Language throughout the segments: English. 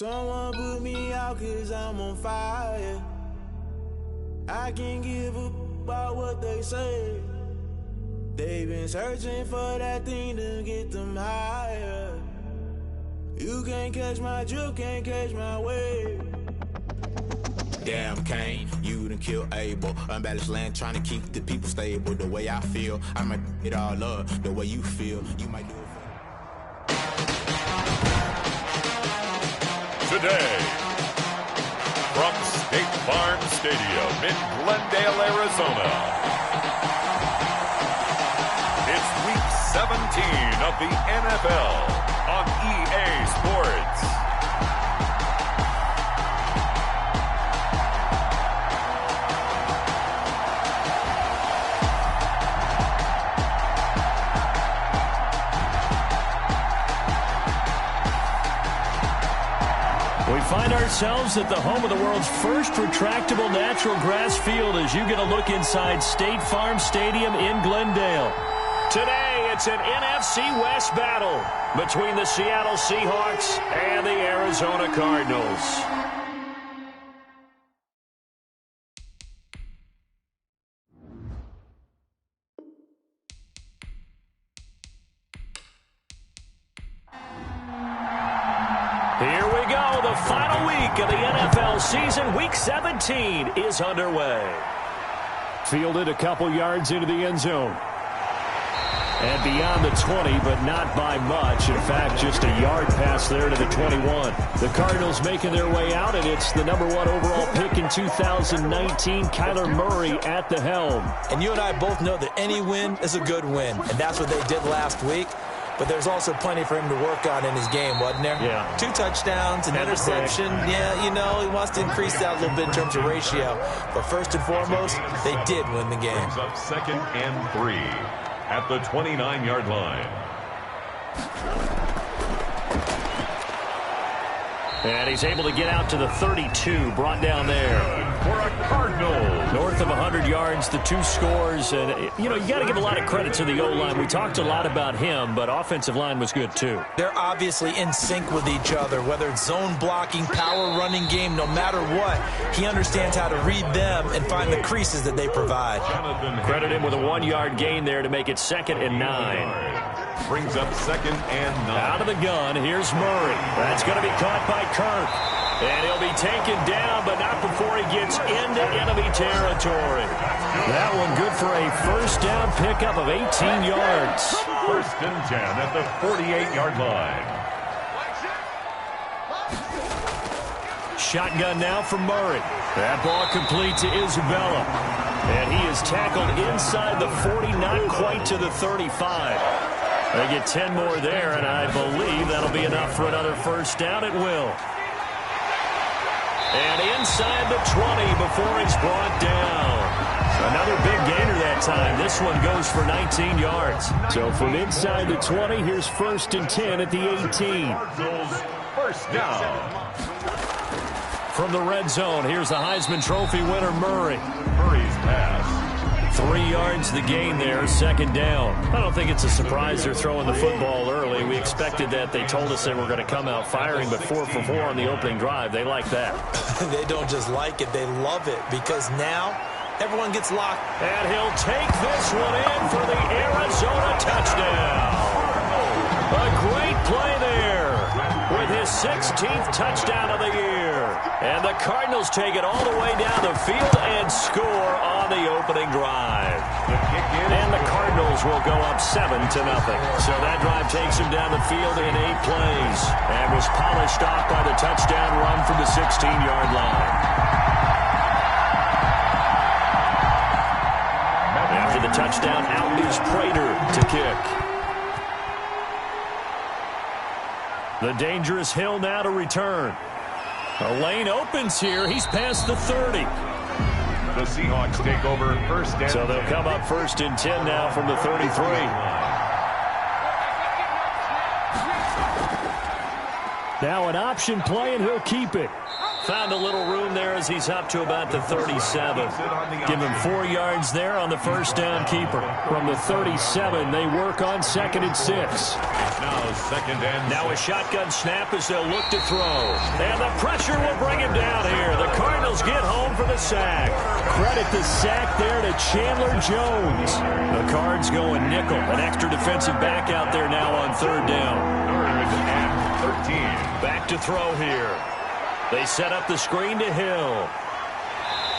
Someone put me out 'cause I'm on fire. I can't give a about what they say. They've been searching for that thing to get them higher. You can't catch my drift, can't catch my wave. Damn, Kane, you done kill Abel. Unbalanced land, trying to keep the people stable. The way I feel, I might it all up. The way you feel, you might do it. Today, from State Farm Stadium in Glendale, Arizona, it's Week 17 of the NFL on EA Sports. We find ourselves at the home of the world's first retractable natural grass field as you get a look inside State Farm Stadium in Glendale. Today, it's an NFC West battle between the Seattle Seahawks and the Arizona Cardinals. Here we go. The final week of the NFL season. Week 17 is underway. Fielded a couple yards into the end zone. And beyond the 20, but not by much. In fact, just a yard pass there to the 21. The Cardinals making their way out, and it's the #1 overall pick in 2019, Kyler Murray at the helm. And you and I both know that any win is a good win, and that's what they did last week. But there's also plenty for him to work on in his game, wasn't there? Yeah. 2 touchdowns, an interception. Yeah, you know, he wants to increase that a little bit in terms of ratio. But first and foremost, they did win the game. Brings up 2nd and 3 at the 29-yard line. And he's able to get out to the 32, brought down there. For a Cardinal. North of 100 yards, the 2 scores. And, you know, you got to give a lot of credit to the O-line. We talked a lot about him, but offensive line was good too. They're obviously in sync with each other, whether it's zone blocking, power running game, no matter what. He understands how to read them and find the creases that they provide. Credit him with a 1-yard gain there to make it 2nd and 9. Brings up 2nd and 9. Out of the gun, here's Murray. That's going to be caught by Kirk. And he'll be taken down, but not before he gets into enemy territory. That one good for a first down pickup of 18 yards. 1st and 10 at the 48-yard line. Shotgun now for Murray. That ball complete to Isabella. And he is tackled inside the 40, not quite to the 35. They get 10 more there, and I believe that'll be enough for another first down. It will. And inside the 20 before it's brought down. Another big gainer that time. This one goes for 19 yards. So from inside the 20, here's 1st and 10 at the 18. First down. From the red zone, here's the Heisman Trophy winner, Murray. Murray's pass. 3 yards the gain there, 2nd down. I don't think it's a surprise they're throwing the football early. We expected that. They told us they were going to come out firing, but 4 for 4 on the opening drive. They like that. They don't just like it, they love it, because now everyone gets locked. And he'll take this one in for the Arizona touchdown. A great play there with his 16th touchdown of the year. And the Cardinals take it all the way down the field and score on the opening drive. And the Cardinals will go up 7-0. So that drive takes him down the field in 8 plays and was polished off by the touchdown run from the 16-yard line. After the touchdown, out is Prater to kick. The dangerous Hill now to return. A lane opens here. He's past the 30. The Seahawks take over 1st and 10. So they'll come up 1st and 10 now from the 33. Now an option play, and he'll keep it. found a little room there as he's up to about the 37. Give him 4 yards there on the first down keeper. From the 37, they work on 2nd and 6. Now a shotgun snap as they'll look to throw. And the pressure will bring him down here. The Cardinals get home for the sack. Credit the sack there to Chandler Jones. The Cards going nickel. An extra defensive back out there now on 3rd down. 3rd and 13. Back to throw here. They set up the screen to Hill.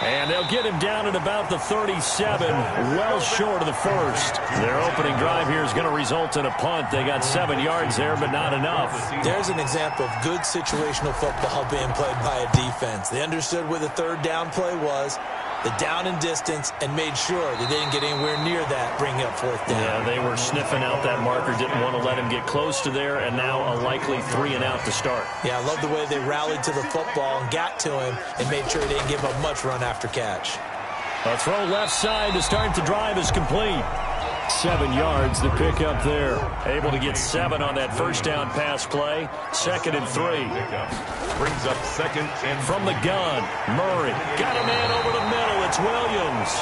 And they'll get him down at about the 37, well short of the first. Their opening drive here is going to result in a punt. They got 7 yards there, but not enough. There's an example of good situational football being played by a defense. They understood where the 3rd down play was, the down and distance, and made sure they didn't get anywhere near that, bringing up 4th down. Yeah, they were sniffing out that marker, didn't want to let him get close to there, and now a likely 3 and out to start. Yeah, I love the way they rallied to the football and got to him and made sure they didn't give up much run after catch. A throw left side to start the drive is complete. 7 yards the pick up there. Able to get 7 on that first down pass play. 2nd and 3. Brings up 2nd and from the gun. Murray got a man over the middle. It's Williams.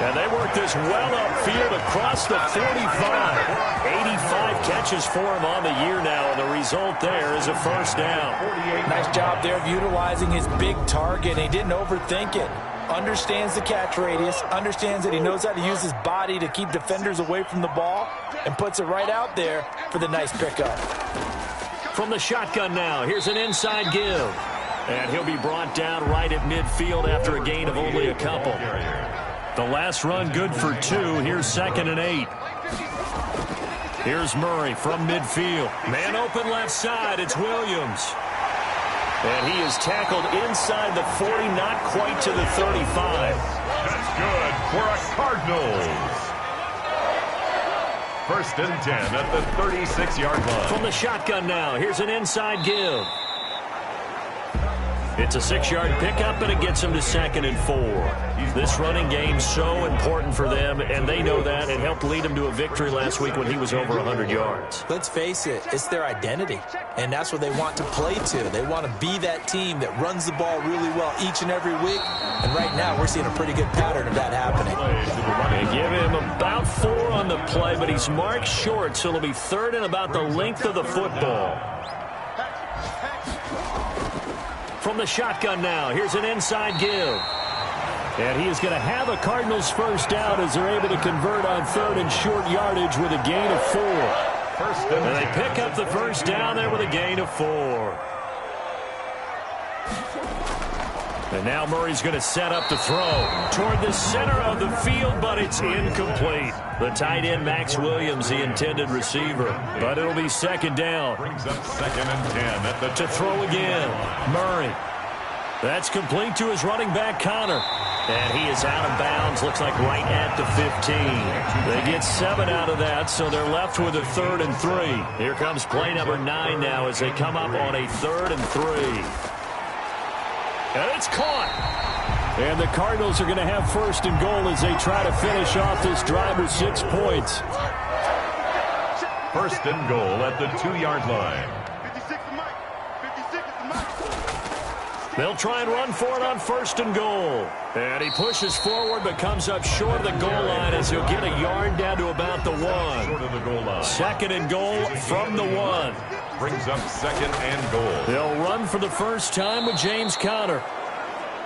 And they work this well upfield across the 45. 85 catches for him on the year now, and the result there is a first down. Nice job there of utilizing his big target. He didn't overthink it. Understands the catch radius, understands that he knows how to use his body to keep defenders away from the ball, and puts it right out there for the nice pickup. From the shotgun now, here's an inside give. And he'll be brought down right at midfield after a gain of only a couple. The last run good for 2. Here's 2nd and 8. Here's Murray from midfield. Man open left side, it's Williams. And he is tackled inside the 40, not quite to the 35. That's good for a Cardinals. 1st and 10 at the 36-yard line. From the shotgun now, here's an inside give. It's a 6-yard pickup, and it gets him to 2nd and 4. This running game so important for them, and they know that. It helped lead him to a victory last week when he was over 100 yards. Let's face it, it's their identity, and that's what they want to play to. They want to be that team that runs the ball really well each and every week, and right now we're seeing a pretty good pattern of that happening. They give him about 4 on the play, but he's marked short, so it'll be 3rd and about the length of the football. From the shotgun now, here's an inside give. And he is going to have a Cardinals first down as they're able to convert on 3rd and short yardage with a gain of 4. And they pick up the first down there with a gain of 4. And now Murray's going to set up the throw toward the center of the field, but it's incomplete. The tight end, Max Williams, the intended receiver. But it'll be 2nd down. Brings up 2nd and 10 to throw again. Murray. That's complete to his running back, Connor. And he is out of bounds, looks like right at the 15. They get 7 out of that, so they're left with a 3rd and 3. Here comes play number 9 now as they come up on a 3rd and 3. And it's caught. And the Cardinals are going to have 1st and goal as they try to finish off this drive with 6 points. 1st and goal at the 2-yard line. They'll try and run for it on 1st and goal. And he pushes forward but comes up short of the goal line as he'll get a yard down to about the 1. Short of the goal line. 2nd and goal from the 1. Brings up 2nd and goal. They'll run for the first time with James Conner.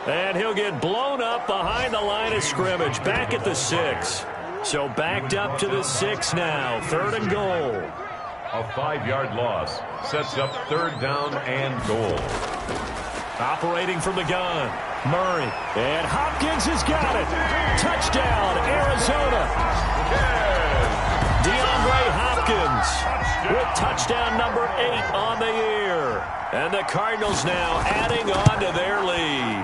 And he'll get blown up behind the line of scrimmage, back at the 6. So backed up to the 6 now, 3rd and goal. A 5-yard loss sets up 3rd down and goal. Operating from the gun, Murray. And Hopkins has got it. Touchdown, Arizona. DeAndre Hopkins with touchdown number 8 on the year. And the Cardinals now adding on to their lead.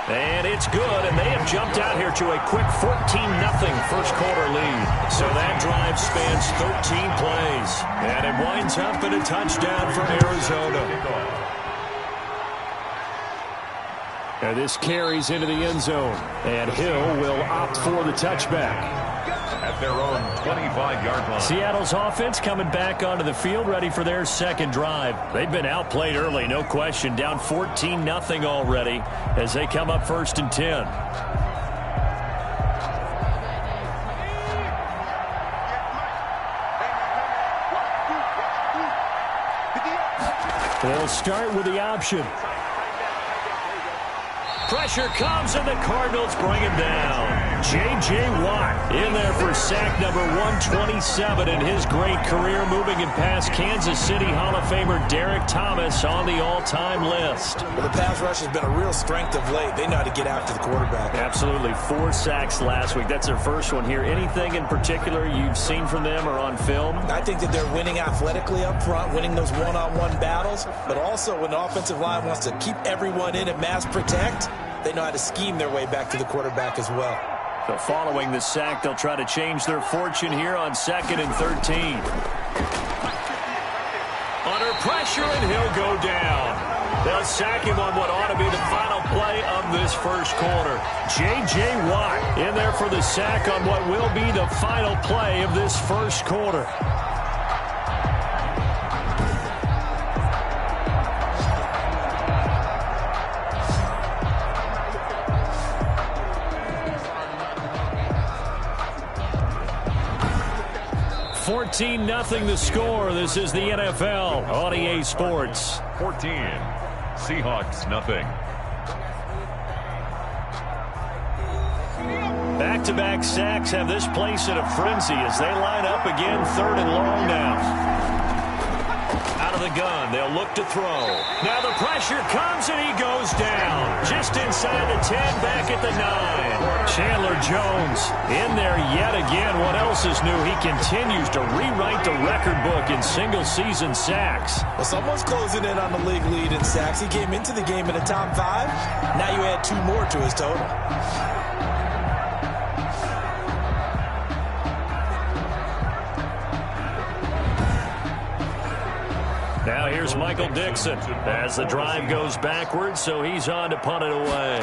And it's good, and they have jumped out here to a quick 14-0 first quarter lead. So that drive spans 13 plays. And it winds up in a touchdown for Arizona. And this carries into the end zone. And Hill will opt for the touchback. at their own 25-yard line. Seattle's offense coming back onto the field, ready for their second drive. They've been outplayed early, no question. Down 14-0 already as they come up 1st and 10. They'll start with the option. Pressure comes, and the Cardinals bring him down. J.J. Watt in there for sack number 127 in his great career, moving him past Kansas City Hall of Famer Derek Thomas on the all-time list. Well, the pass rush has been a real strength of late. They know how to get after the quarterback. Absolutely. 4 sacks last week. That's their first one here. Anything in particular you've seen from them or on film? I think that they're winning athletically up front, winning those one-on-one battles, but also when the offensive line wants to keep everyone in and mass protect, they know how to scheme their way back to the quarterback as well. So following the sack, they'll try to change their fortune here on 2nd and 13. Under pressure, and he'll go down. They'll sack him on what ought to be the final play of this first quarter. J.J. Watt in there for the sack on what will be the final play of this first quarter. Nothing the score. This is the NFL on EA Sports. 14. Seahawks nothing. Back-to-back sacks have this place in a frenzy as they line up again 3rd and long now. Out of the gun, they'll look to throw. Now the pressure comes and he goes down. Just inside the 10, back at the 9. Chandler Jones in there yet again. What else is new? He continues to rewrite the record book in single-season sacks. Well, someone's closing in on the league lead in sacks. He came into the game in the top 5. Now you add 2 more to his total. Now here's Michael Dixon as the drive goes backwards, so he's on to punt it away.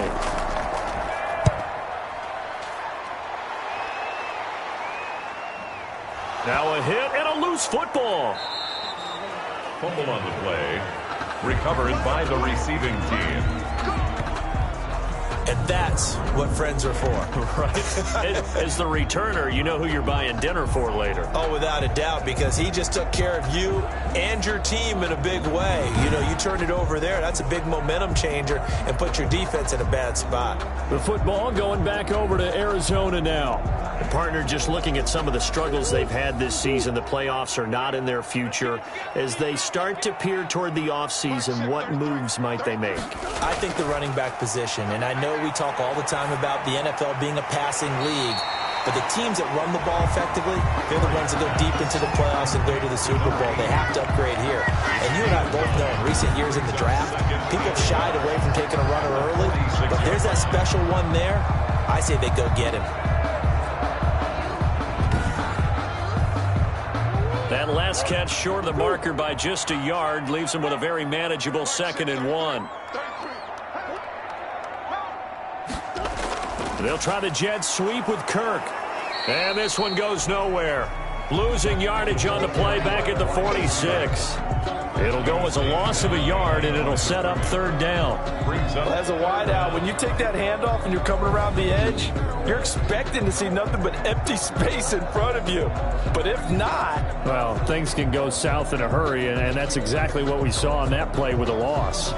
Now a hit and a loose football. Fumble on the play. Recovered by the receiving team. And that's what friends are for. Right. As the returner, you know who you're buying dinner for later. Oh, without a doubt, because he just took care of you and your team in a big way. You know, you turned it over there. That's a big momentum changer and put your defense in a bad spot. The football going back over to Arizona now. The partner just looking at some of the struggles they've had this season. The playoffs are not in their future. As they start to peer toward the offseason, what moves might they make? I think the running back position, and I know we talk all the time about the NFL being a passing league, but the teams that run the ball effectively, they're the ones that go deep into the playoffs and go to the Super Bowl. They have to upgrade here. And you and I both know in recent years in the draft, people have shied away from taking a runner early, but there's that special one there. I say they go get him. That last catch short of the marker by just a yard leaves him with a very manageable 2nd and 1. They'll try the jet sweep with Kirk. And this one goes nowhere. Losing yardage on the play back at the 46. It'll go as a loss of a yard, and it'll set up 3rd down. Well, as a wideout, when you take that handoff and you're coming around the edge, you're expecting to see nothing but empty space in front of you. But if not... well, things can go south in a hurry, and that's exactly what we saw on that play with a loss.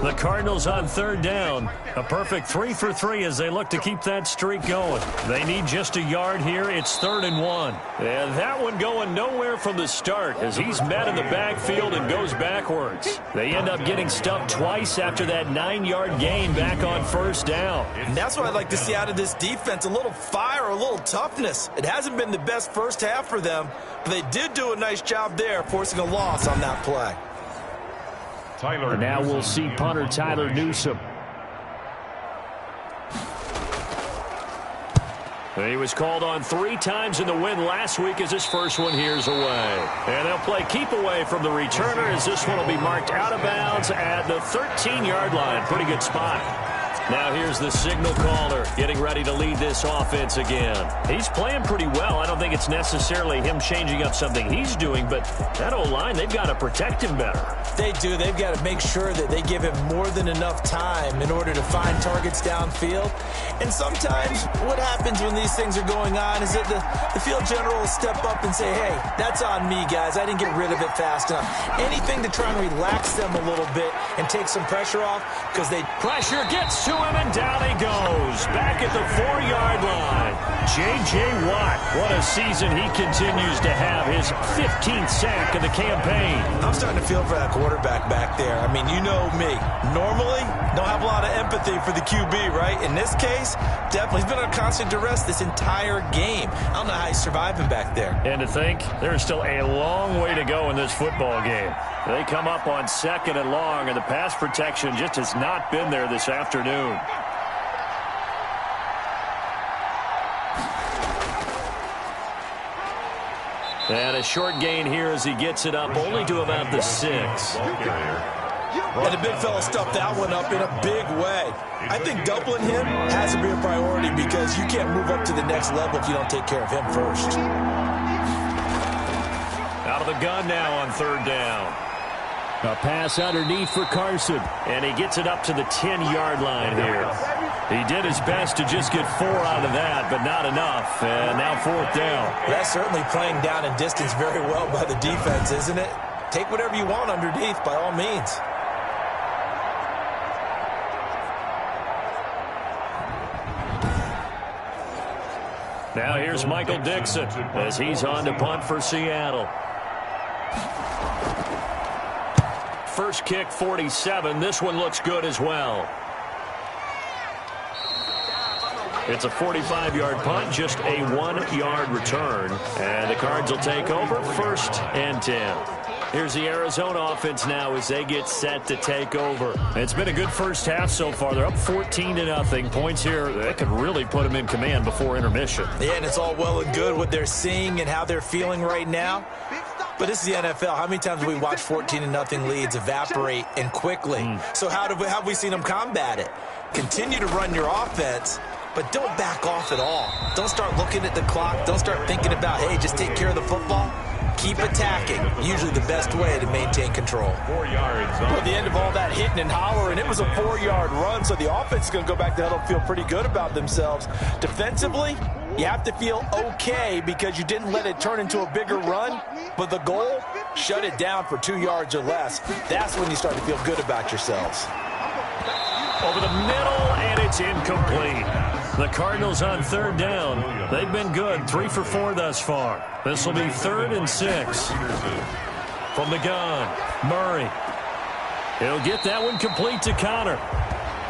The Cardinals on 3rd down. A perfect 3 for 3 as they look to keep that streak going. They need just a yard here. It's 3rd and 1. And that one going nowhere from the start as he's met in the backfield and goes backwards. They end up getting stuffed twice after that 9-yard gain back on 1st down. And that's what I'd like to see out of this defense, a little fire, a little toughness. It hasn't been the best first half for them, but they did do a nice job there, forcing a loss on that play. And now we'll see punter Tyler Newsome. He was called on 3 times in the win last week as his first one here's away. And they'll play keep away from the returner as this one will be marked out of bounds at the 13-yard line. Pretty good spot. Now here's the signal caller getting ready to lead this offense again. He's playing pretty well. I don't think it's necessarily him changing up something he's doing, but that O-line, they've got to protect him better. They do. They've got to make sure that they give him more than enough time in order to find targets downfield. And sometimes what happens when these things are going on is that the field general will step up and say, hey, that's on me, guys. I didn't get rid of it fast enough. Anything to try and relax them a little bit and take some pressure off because they... Pressure gets to him, and down he goes. Back at the 4-yard line. J.J. Watt, what a season he continues to have. His 15th sack of the campaign. I'm starting to feel for that quarterback back there. I mean, you know me. Normally, don't have a lot of empathy for the QB, right? In this case, definitely. He's been under constant duress this entire game. I don't know how he's surviving back there. And to think, there's still a long way to go in this football game. They come up on 2nd and long, and the pass protection just has not been there this afternoon. And a short gain here as he gets it up only to about the 6. And the big fella stuffed that one up in a big way. I think doubling him has to be a priority because you can't move up to the next level if you don't take care of him first. Out of the gun now on 3rd down. A pass underneath for Carson. And he gets it up to the 10-yard line here. He did his best to just get 4 out of that, but not enough. And now 4th down. That's certainly playing down in distance very well by the defense, isn't it? Take whatever you want underneath by all means. Now here's Michael Dixon as he's on to punt for Seattle. First kick, 47. This one looks good as well. It's a 45-yard punt, just a 1-yard return. And the Cards will take over 1st and 10. Here's the Arizona offense now as they get set to take over. It's been a good first half so far. They're up 14-0. Points here, that could really put them in command before intermission. Yeah, and it's all well and good what they're seeing and how they're feeling right now. But this is the NFL. How many times have we watched 14-0 leads evaporate and quickly? So how have we seen them combat it? Continue to run your offense, but don't back off at all. Don't start looking at the clock. Don't start thinking about, hey, just take care of the football. Keep attacking. Usually the best way to maintain control. 4 yards. Well, at the end of all that hitting and hollering, it was a 4-yard run, so the offense is going to go back to huddle and feel pretty good about themselves. Defensively, you have to feel okay because you didn't let it turn into a bigger run, but the goal, shut it down for 2 yards or less. That's when you start to feel good about yourselves. Over the middle, and it's incomplete. The Cardinals on 3rd down. They've been good, 3 for 4 thus far. This will be 3rd and 6. From the gun, Murray. He'll get that one complete to Connor.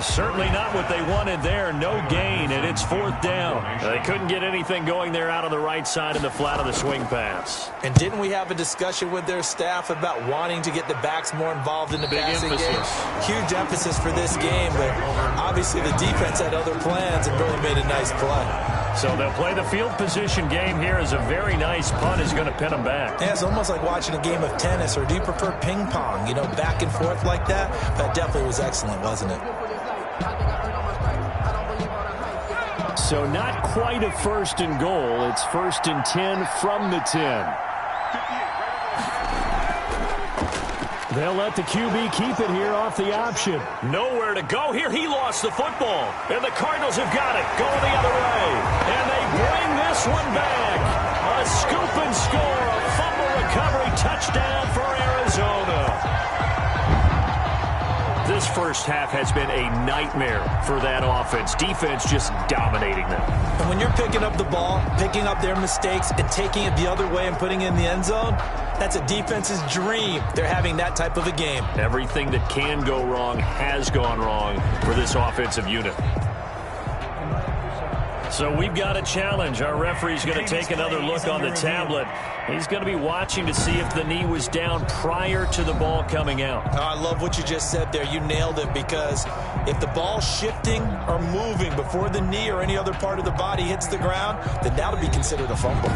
Certainly not what they wanted there. No gain, and it's 4th down. They couldn't get anything going there out on the right side in the flat of the swing pass. And didn't we have a discussion with their staff about wanting to get the backs more involved in the passing game? Huge emphasis for this game, but obviously the defense had other plans and really made a nice play. So they'll play the field position game here as a very nice punt is going to pin them back. Yeah, it's almost like watching a game of tennis, or do you prefer ping pong? You know, back and forth like that? That definitely was excellent, wasn't it? So not quite a 1st and goal. It's 1st and 10 from the 10. They'll let the QB keep it here off the option. Nowhere to go here. He lost the football. And the Cardinals have got it. Going the other way. And they bring this one back. A scoop and score. A fumble recovery touchdown for Arizona. This first half has been a nightmare for that offense. Defense just dominating them. And when you're picking up the ball, picking up their mistakes, and taking it the other way and putting it in the end zone, that's a defense's dream. They're having that type of a game. Everything that can go wrong has gone wrong for this offensive unit. So we've got a challenge. Our referee's going to take another look on the tablet. He's going to be watching to see if the knee was down prior to the ball coming out. Oh, I love what you just said there. You nailed it, because if the ball's shifting or moving before the knee or any other part of the body hits the ground, then that'll be considered a fumble.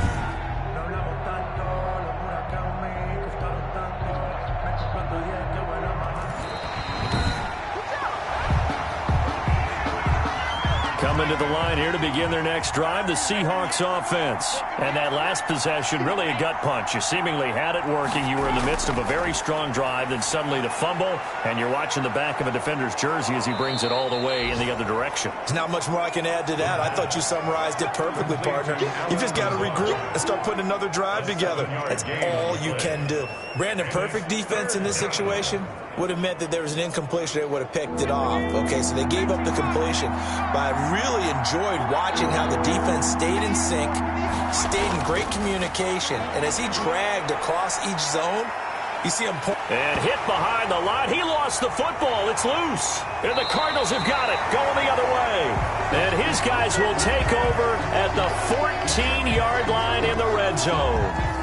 Coming to the line here to begin their next drive, the Seahawks offense. And that last possession, really a gut punch. You seemingly had it working. You were in the midst of a very strong drive, then suddenly the fumble, and you're watching the back of a defender's jersey as he brings it all the way in the other direction. There's not much more I can add to that. I thought you summarized it perfectly, partner. You just got to regroup and start putting another drive together. That's all you can do. Brandon, perfect defense in this situation would have meant that there was an incompletion that would have picked it off. Okay, so they gave up the completion. But I really enjoyed watching how the defense stayed in sync, stayed in great communication, and as he dragged across each zone, you see him and hit behind the line. He lost the football. It's loose. And the Cardinals have got it, going the other way. And his guys will take over at the 14-yard line in the red zone.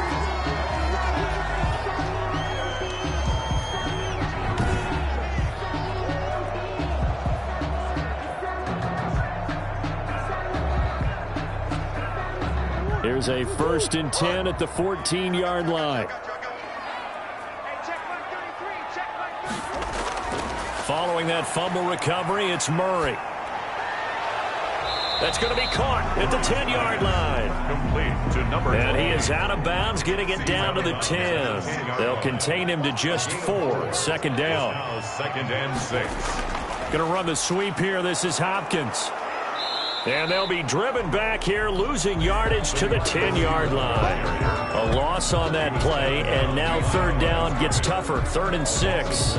Here's a 1st and 10 at the 14-yard line. Following that fumble recovery, it's Murray. That's going to be caught at the 10-yard line. Complete to number 12. And he is out of bounds, getting it down to the 10. They'll contain him to just 4. Second down. Now 2nd and 6. Going to run the sweep here. This is Hopkins. And they'll be driven back here, losing yardage to the 10-yard line. A loss on that play, and now 3rd down gets tougher. 3rd and 6.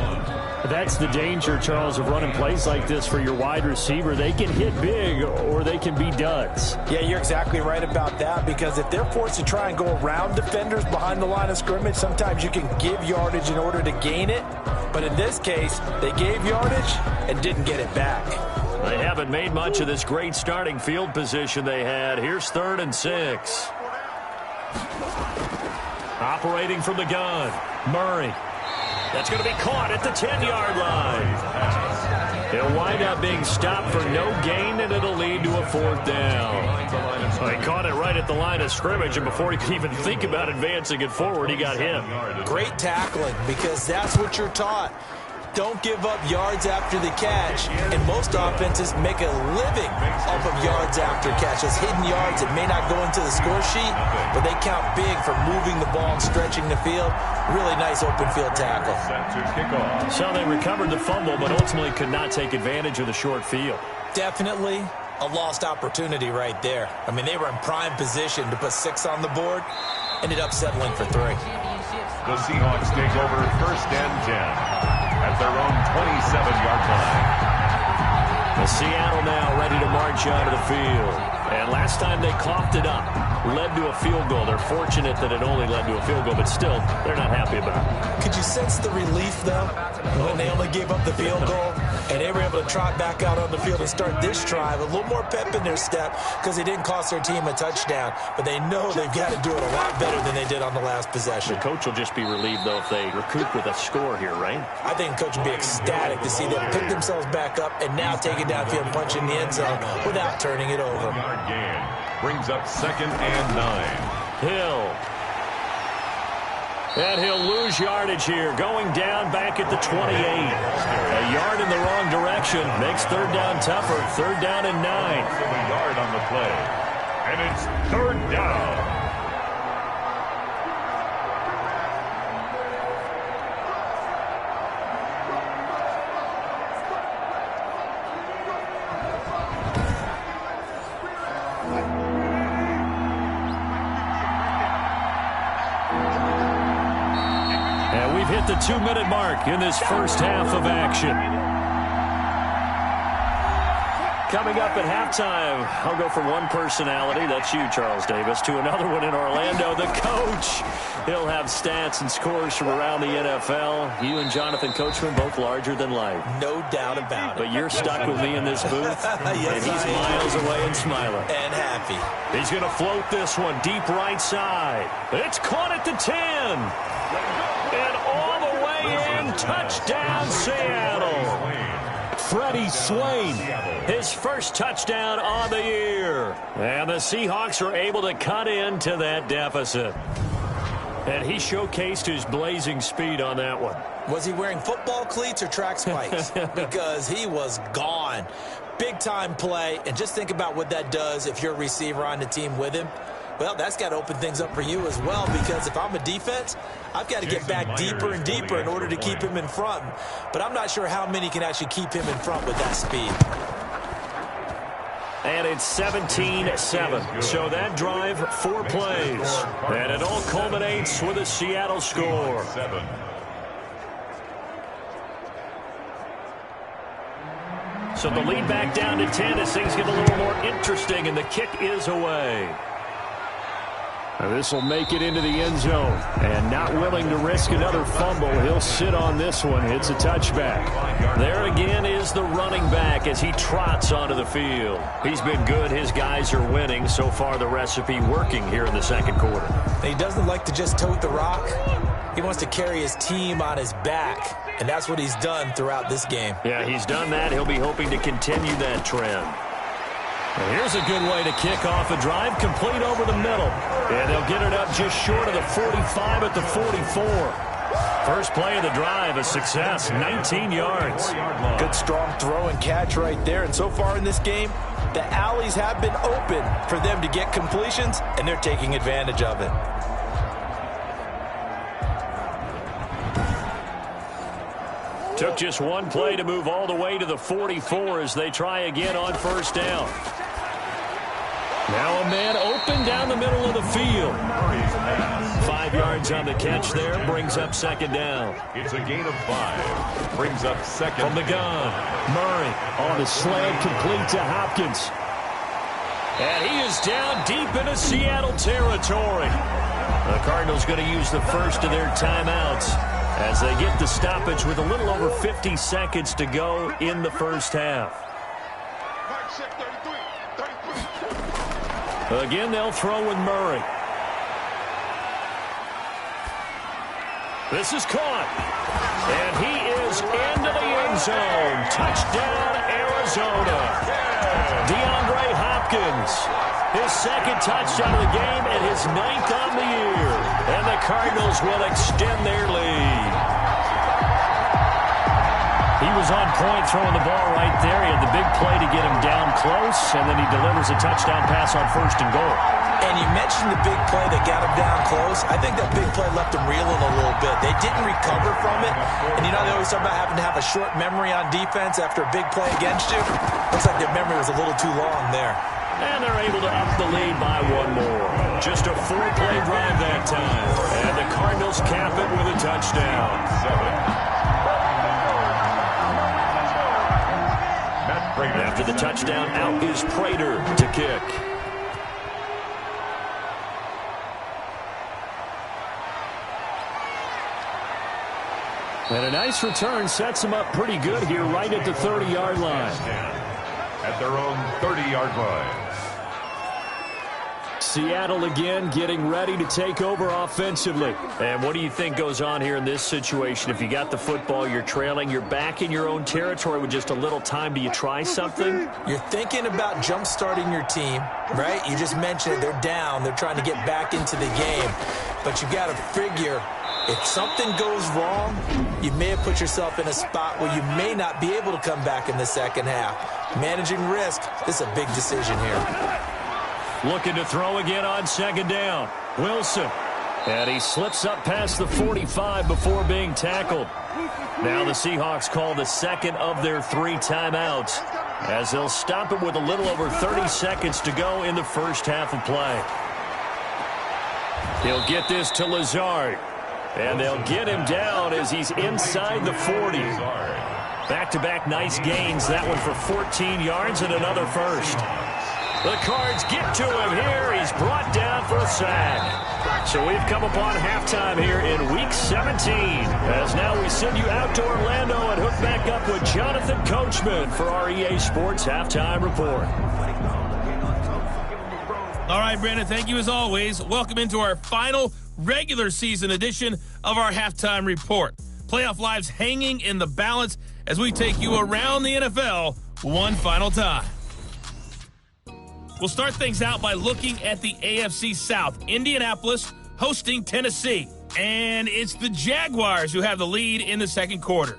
That's the danger, Charles, of running plays like this for your wide receiver. They can hit big or they can be duds. Yeah, you're exactly right about that, because if they're forced to try and go around defenders behind the line of scrimmage, sometimes you can give yardage in order to gain it. But in this case, they gave yardage and didn't get it back. They haven't made much of this great starting field position they had. Here's 3rd and 6. Operating from the gun, Murray. That's going to be caught at the 10-yard line. He'll wind up being stopped for no gain, and it'll lead to a 4th down. He caught it right at the line of scrimmage, and before he could even think about advancing it forward, he got hit. Great tackling, because that's what you're taught. Don't give up yards after the catch, and most offenses make a living off of yards after catch. Those hidden yards that may not go into the score sheet, but they count big for moving the ball and stretching the field. Really nice open field tackle. So they recovered the fumble, but ultimately could not take advantage of the short field. Definitely a lost opportunity right there. I mean, they were in prime position to put 6 on the board, ended up settling for 3. The Seahawks take over 1st and 10. At their own 27-yard line. The Seattle now ready to march onto the field. And last time they coughed it up, led to a field goal. They're fortunate that it only led to a field goal, but still, they're not happy about it. Could you sense the relief, though, when they only gave up the field goal and they were able to trot back out on the field and start this drive? A little more pep in their step because it didn't cost their team a touchdown, but they know they've got to do it a lot better than they did on the last possession. The coach will just be relieved, though, if they recoup with a score here, right? I think the coach will be ecstatic to see them pick themselves back up and now take it downfield and punch in the end zone without turning it over. Gain brings up 2nd and 9. Hill. And he'll lose yardage here, going down back at the 28. A yard in the wrong direction makes 3rd down tougher. 3rd down and 9. A yard on the play. And it's 3rd down. Hit the 2-minute mark in this first half of action. Coming up at halftime, I'll go from one personality, that's you, Charles Davis, to another one in Orlando, the coach. He'll have stats and scores from around the NFL. You and Jonathan Coachman, both larger than life. No doubt about it. But you're stuck with me in this booth, yes, and he's miles away and smiling. And happy. He's going to float this one deep right side. It's caught at the 10. And all the way in, touchdown Seattle. Freddie Swain, his first touchdown on the year. And the Seahawks are able to cut into that deficit. And he showcased his blazing speed on that one. Was he wearing football cleats or track spikes? Because he was gone. Big-time play, and just think about what that does if you're a receiver on the team with him. Well, that's got to open things up for you as well, because if I'm a defense, I've got to get back deeper and deeper in order to keep him in front. But I'm not sure how many can actually keep him in front with that speed. And it's 17-7. So that drive, 4 plays. And it all culminates with a Seattle score. So the lead back down to 10 as things get a little more interesting, and the kick is away. This will make it into the end zone. And not willing to risk another fumble, he'll sit on this one. It's a touchback. There again is the running back as he trots onto the field. He's been good. His guys are winning. So far, the recipe working here in the second quarter. He doesn't like to just tote the rock. He wants to carry his team on his back, and that's what he's done throughout this game. Yeah, he's done that. He'll be hoping to continue that trend. Here's a good way to kick off a drive, complete over the middle. And they'll get it up just short of the 45 at the 44. First play of the drive, a success, 19 yards. Good strong throw and catch right there. And so far in this game, the alleys have been open for them to get completions, and they're taking advantage of it. Took just one play to move all the way to the 44 as they try again on first down. Now a man open down the middle of the field. 5 yards on the catch there, brings up second down. It's a gain of 5. Brings up second. From the gun, Murray On the slant, complete to Hopkins. and he is down deep into Seattle territory. The Cardinals going to use the first of their timeouts as they get the stoppage with a little over 50 seconds to go in the first half. Again, they'll throw with Murray. This is caught. And he is into the end zone. Touchdown, Arizona. DeAndre Hopkins. His second touchdown of the game and his 9th on the year. And the Cardinals will extend their lead. He was on point throwing the ball right there. He had the big play to get him down close, and then he delivers a touchdown pass on first and goal. And you mentioned the big play that got him down close. I think that big play left him reeling a little bit. They didn't recover from it. And you know, they always talk about having to have a short memory on defense after a big play against you. Looks like their memory was a little too long there. And they're able to up the lead by one more. Just a 4-play drive that time. And the Cardinals cap it with a touchdown. After the touchdown, out is Prater to kick. And a nice return sets them up pretty good here right at the 30-yard line. At their own 30-yard line. Seattle again getting ready to take over offensively. And what do you think goes on here in this situation? If you got the football, you're trailing, you're back in your own territory with just a little time. Do you try something? You're thinking about jump-starting your team, right? You just mentioned it. They're down. They're trying to get back into the game. But you got to figure, if something goes wrong, you may have put yourself in a spot where you may not be able to come back in the second half. Managing risk, this is a big decision here. Looking to throw again on second down. Wilson. And he slips up past the 45 before being tackled. Now the Seahawks call the second of their 3 timeouts as they'll stop it with a little over 30 seconds to go in the first half of play. He'll get this to Lazard. And they'll get him down as he's inside the 40. Back-to-back nice gains. That one for 14 yards and another first. The Cards get to him here. He's brought down for a sack. So we've come upon halftime here in Week 17. As now we send you out to Orlando and hook back up with Jonathan Coachman for our EA Sports Halftime Report. All right, Brandon, thank you as always. Welcome into our final regular season edition of our Halftime Report. Playoff lives hanging in the balance as we take you around the NFL one final time. We'll start things out by looking at the AFC South. Indianapolis hosting Tennessee. And it's the Jaguars who have the lead in the second quarter.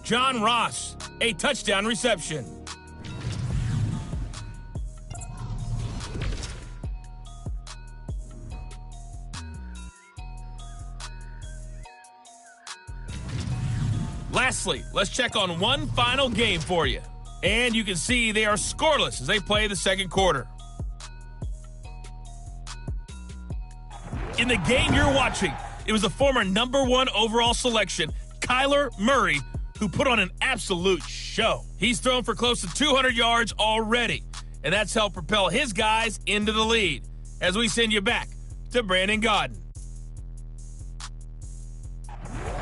John Ross, a touchdown reception. Lastly, let's check on one final game for you. And you can see they are scoreless as they play the second quarter. In the game you're watching, it was the former #1 overall selection, Kyler Murray, who put on an absolute show. He's thrown for close to 200 yards already, and that's helped propel his guys into the lead. As we send you back to Brandon Gaudin.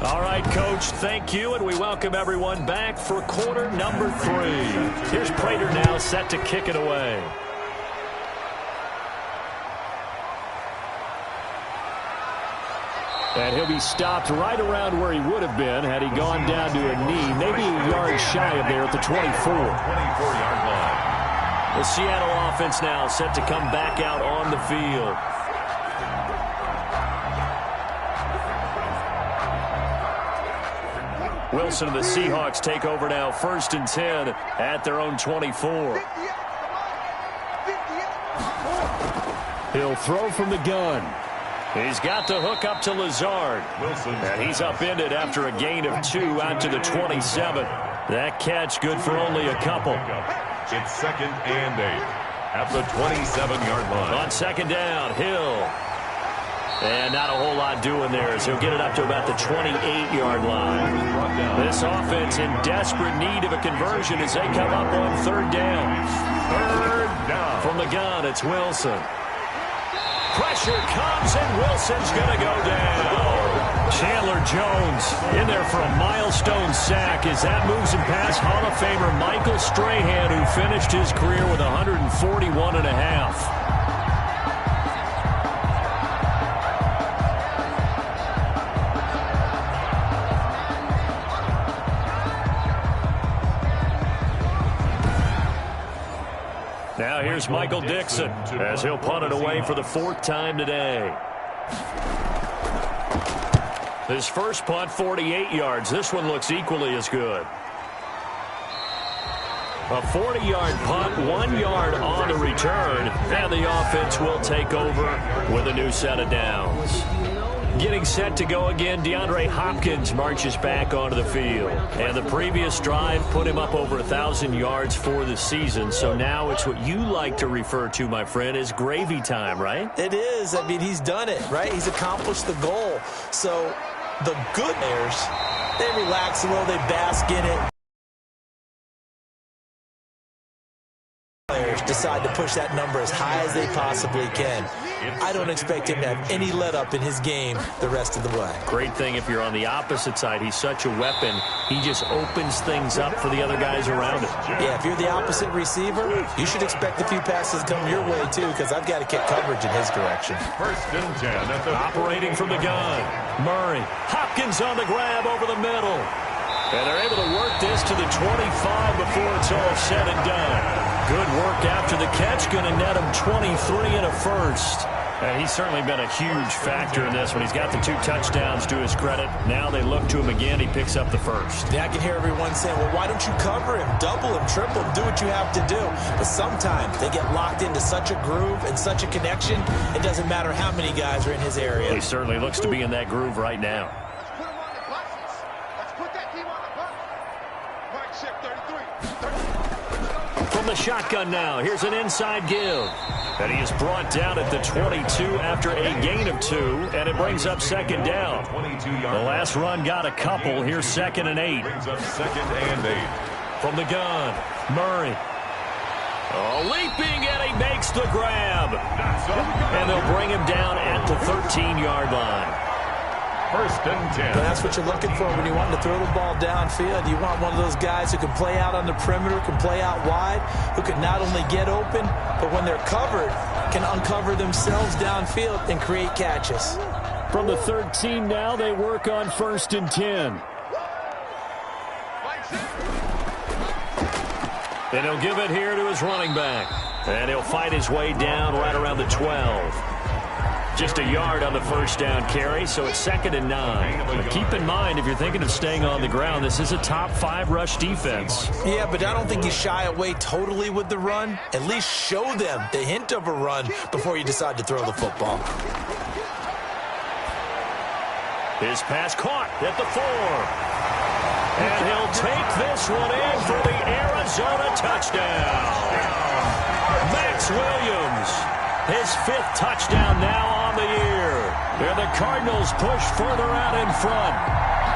All right, Coach, thank you, and we welcome everyone back for quarter number 3. Here's Prater now set to kick it away. And he'll be stopped right around where he would have been had he gone down to a knee, maybe a yard shy of there at the 24-yard line. The Seattle offense now set to come back out on the field. Wilson and the Seahawks take over now, 1st and 10 at their own 24. He'll throw from the gun. He's got the hook up to Lazard. And he's upended after a gain of 2 out to the 27. That catch good for only a couple. It's 2nd and 8 at the 27-yard line. On 2nd down, Hill. And not a whole lot doing there as he'll get it up to about the 28-yard line. This offense in desperate need of a conversion as they come up on 3rd down. 3rd down. From the gun, it's Wilson. Pressure comes, and Wilson's going to go down. Chandler Jones in there for a milestone sack as that moves him past Hall of Famer Michael Strahan, who finished his career with 141.5. Now here's Michael Dixon as he'll punt it away for the 4th time today. His first punt, 48 yards. This one looks equally as good. A 40-yard punt, 1 yard on the return, and the offense will take over with a new set of downs. Getting set to go again, DeAndre Hopkins marches back onto the field. And the previous drive put him up over 1,000 yards for the season. So now it's what you like to refer to, my friend, as gravy time, right? It is. I mean, he's done it, right? He's accomplished the goal. So the good players, they relax a little, they bask in it. Players decide to push that number as high as they possibly can. I don't expect him to have any let up in his game the rest of the way. Great thing if you're on the opposite side. He's such a weapon. He just opens things up for the other guys around him. Yeah, if you're the opposite receiver, you should expect a few passes to come your way too, because I've got to kick coverage in his direction. 1st and 10 at the operating from the gun. Murray. Hopkins on the grab over the middle. And they're able to work this to the 25 before it's all said and done. Good work after the catch. Going to net him 23 and a first. And he's certainly been a huge factor in this one. He's got the 2 touchdowns to his credit. Now they look to him again. He picks up the first. Yeah, I can hear everyone saying, well, why don't you cover him? Double him, triple him, do what you have to do. But sometimes they get locked into such a groove and such a connection, it doesn't matter how many guys are in his area. He certainly looks to be in that groove right now. From the shotgun now, here's an inside give. And he is brought down at the 22 after a gain of 2, and it brings up 2nd down. The last run got a couple. Here's 2nd and 8. Brings up 2nd and 8. From the gun, Murray. Oh, leaping, and he makes the grab. And they'll bring him down at the 13-yard line. 1st and 10. But that's what you're looking for when you want to throw the ball downfield. You want one of those guys who can play out on the perimeter, can play out wide, who can not only get open, but when they're covered, can uncover themselves downfield and create catches. From the 13 now, they work on 1st and 10. And he'll give it here to his running back. And he'll fight his way down right around the 12. Just a yard on the 1st down carry, so it's 2nd and 9. But keep in mind, if you're thinking of staying on the ground, this is a top 5 rush defense. Yeah, but I don't think you shy away totally with the run. At least show them the hint of a run before you decide to throw the football. His pass caught at the 4. And he'll take this one in for the Arizona touchdown. Max Williams, his 5th touchdown now on the year. And the Cardinals push further out in front.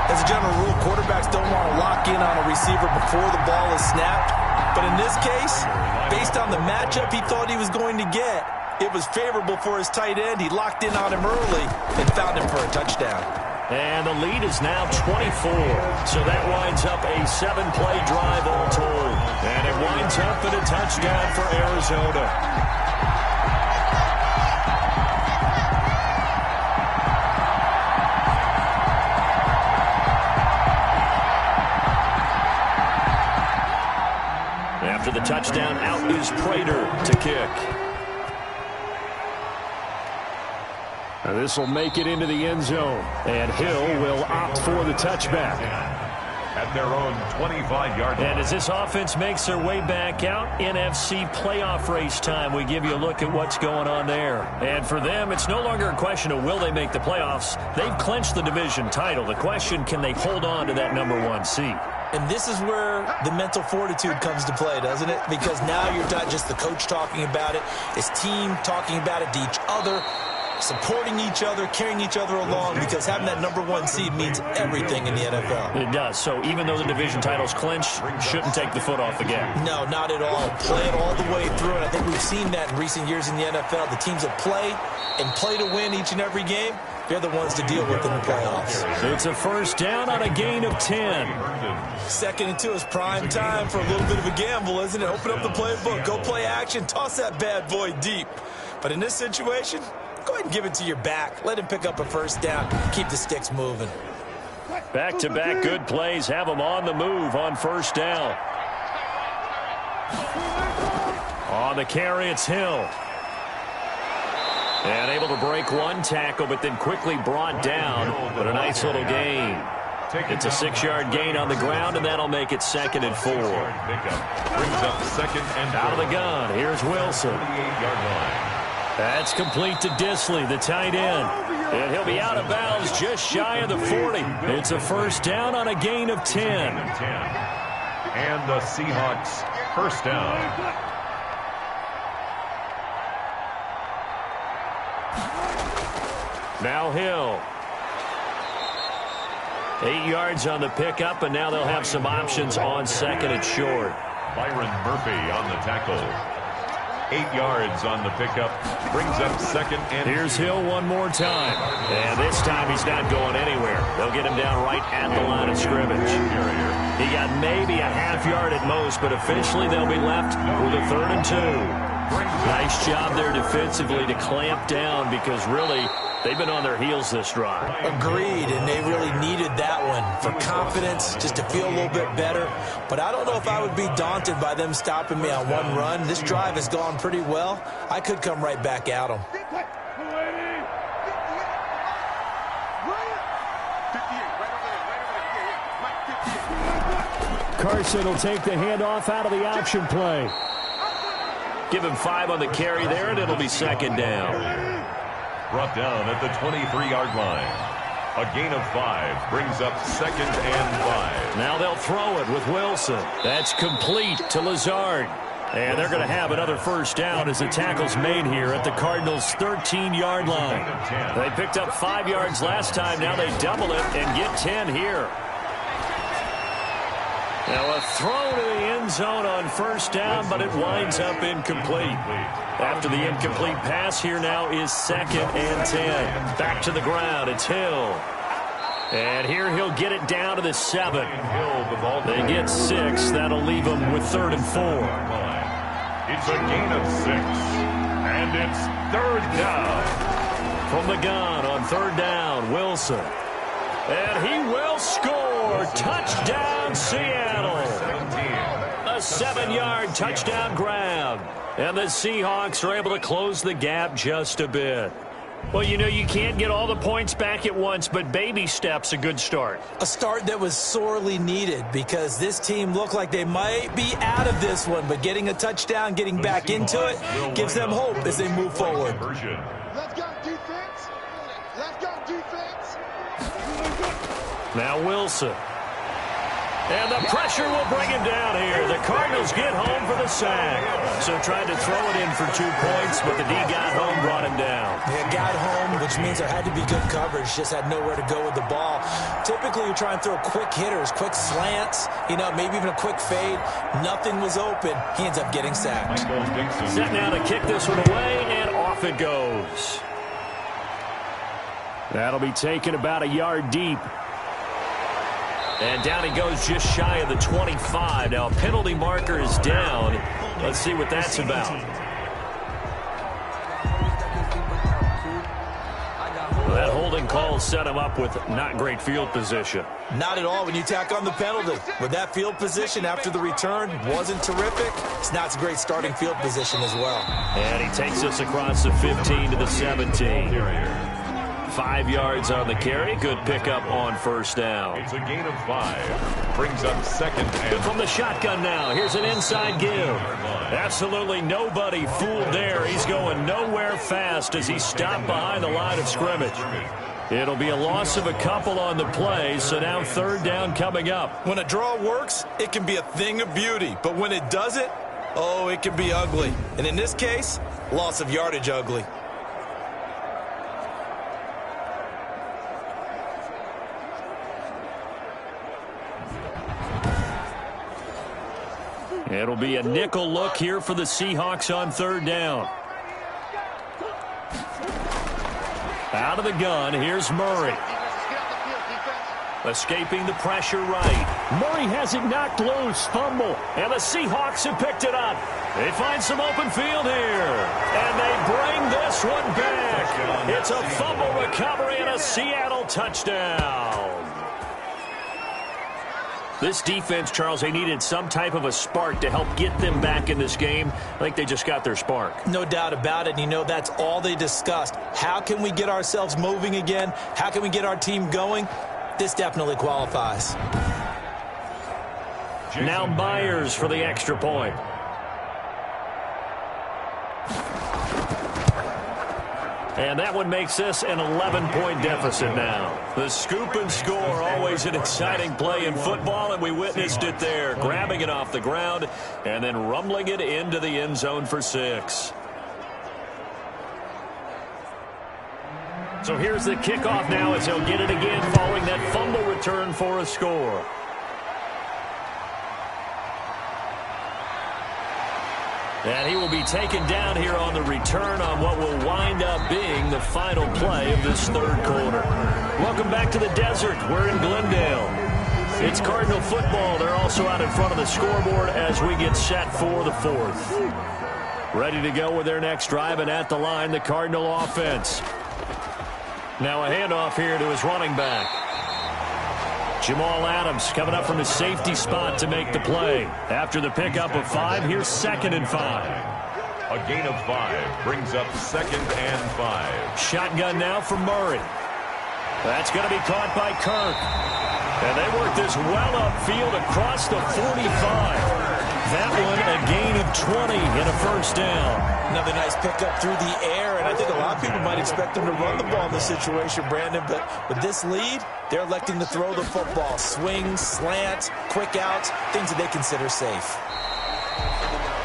As a general rule, quarterbacks don't want to lock in on a receiver before the ball is snapped. But in this case, based on the matchup he thought he was going to get, it was favorable for his tight end. He locked in on him early and found him for a touchdown. And the lead is now 24. So that winds up a 7-play drive all told. And it winds up in a touchdown for Arizona. After the touchdown, out is Prater to kick. This will make it into the end zone, and Hill will opt for the touchback. At their own 25-yard line. And as this offense makes their way back out, NFC playoff race time, we give you a look at what's going on there. And for them, it's no longer a question of will they make the playoffs. They've clinched the division title. The question, can they hold on to that #1 seed? And this is where the mental fortitude comes to play, doesn't it? Because now you're not just the coach talking about it, it's team talking about it to each other, supporting each other, carrying each other along, because having that #1 seed means everything in the NFL. It does. So even though the division title's clinched, shouldn't take the foot off the gas. No, not at all. Play it all the way through, and I think we've seen that in recent years in the NFL. The teams that play and play to win each and every game, they're the ones to deal with in the playoffs. It's a first down on a gain of 10. 2nd and 2 is prime time for a little bit of a gamble, isn't it? Open up the playbook, go play action, toss that bad boy deep. But in this situation, go ahead and give it to your back. Let him pick up a first down. Keep the sticks moving. Back-to-back good plays have them on the move on first down. On the carry, it's Hill. And able to break one tackle, but then quickly brought down. But a nice little gain. It's a 6-yard gain on the ground, and that'll make it 2nd and 4. Brings up 2nd and 4. Out of the gun, here's Wilson. 48-yard line. That's complete to Disley, the tight end. And he'll be out of bounds just shy of the 40. It's a first down on a gain of 10. And the Seahawks first down. Now Hill. 8 yards on the pickup, and now they'll have some options on 2nd and short. Byron Murphy on the tackle. 8 yards on the pickup. Brings up 2nd and... Here's Hill one more time. And this time he's not going anywhere. They'll get him down right at the line of scrimmage. He got maybe a half yard at most, but officially they'll be left with a 3rd and 2. Nice job there defensively to clamp down, because really they've been on their heels this drive. Agreed, and they really needed that one for confidence, just to feel a little bit better. But I don't know if I would be daunted by them stopping me on one run. This drive has gone pretty well. I could come right back at them. Carson will take the handoff out of the option play. Give him 5 on the carry there, and it'll be 2nd down. Brought down at the 23-yard line. A gain of 5 brings up 2nd and 5. Now they'll throw it with Wilson. That's complete to Lazard. And they're going to have another first down as the tackle's made here at the Cardinals' 13-yard line. They picked up 5 yards last time. Now they double it and get 10 here. Now a throw to the end zone on first down, but it winds up incomplete. After the incomplete pass, here now is 2nd and 10. Back to the ground, it's Hill. And here he'll get it down to the 7. They get 6. That'll leave them with 3rd and 4. It's a gain of 6. And it's 3rd down. From the gun on 3rd down, Wilson. And he will score. Touchdown, Seattle. A 7-yard touchdown grab. And the Seahawks are able to close the gap just a bit. Well, you know, you can't get all the points back at once, but baby steps a good start. A start that was sorely needed, because this team looked like they might be out of this one, but getting a touchdown, getting back into it, gives them hope as they move forward. Let's go defense. Let's go defense. Now Wilson. And the pressure will bring him down here. The Cardinals get home for the sack. So tried to throw it in for 2 points, but the D got home, brought him down. Yeah, got home, which means there had to be good coverage. Just had nowhere to go with the ball. Typically, you try and throw quick hitters, quick slants, maybe even a quick fade. Nothing was open. He ends up getting sacked. Set now to kick this one away, and off it goes. That'll be taken about a yard deep. And down he goes just shy of the 25. Now a penalty marker is down. Let's see what that's about. Well, that holding call set him up with not great field position. Not at all when you tack on the penalty. With that field position after the return wasn't terrific. It's not a great starting field position as well. And he takes us across the 15 to the 17. 5 yards on the carry. Good pickup on first down. It's a gain of 5. Brings up second and... From the shotgun now. Here's an inside give. Absolutely nobody fooled there. He's going nowhere fast as he stopped behind the line of scrimmage. It'll be a loss of a couple on the play, so now third down coming up. When a draw works, it can be a thing of beauty. But when it doesn't, oh, it can be ugly. And in this case, loss of yardage ugly. It'll be a nickel look here for the Seahawks on third down. Out of the gun, here's Murray. Escaping the pressure right. Murray has it knocked loose, fumble, and the Seahawks have picked it up. They find some open field here, and they bring this one back. It's a fumble recovery and a Seattle touchdown. This defense, Charles, they needed some type of a spark to help get them back in this game. I think they just got their spark. No doubt about it. That's all they discussed. How can we get ourselves moving again? How can we get our team going? This definitely qualifies. Now Myers for the extra point. And that one makes this an 11-point deficit now. The scoop and score, always an exciting play in football, and we witnessed it there. Grabbing it off the ground and then rumbling it into the end zone for 6. So here's the kickoff now as he'll get it again following that fumble return for a score. And he will be taken down here on the return on what will wind up being the final play of this third quarter. Welcome back to the desert. We're in Glendale. It's Cardinal football. They're also out in front of the scoreboard as we get set for the fourth. Ready to go with their next drive, and at the line, the Cardinal offense. Now a handoff here to his running back. Jamal Adams coming up from his safety spot to make the play. After the pickup of 5, here's 2nd and 5. A gain of 5 brings up 2nd and 5. Shotgun now for Murray. That's going to be caught by Kirk. And they work this well upfield across the 45. That one a gain of 20 and a first down. Another nice pickup through the air, and I think a lot of people might expect them to run the ball in this situation, Brandon, but with this lead, they're electing to throw the football. Swings, slants, quick outs, things that they consider safe.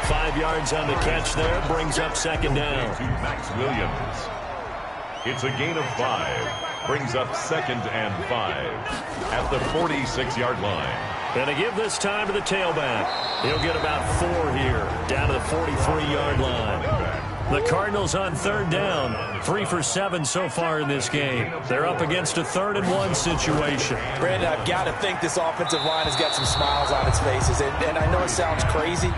5 yards on the catch there, brings up 2nd down. To Max Williams. It's a gain of 5, brings up 2nd and 5 at the 46-yard line. And to give this time to the tailback. He'll get about 4 here, down to the 43-yard line. The Cardinals on third down, 3 for 7 so far in this game. They're up against a 3rd and 1 situation. Brandon, I've got to think this offensive line has got some smiles on its faces. And I know it sounds crazy,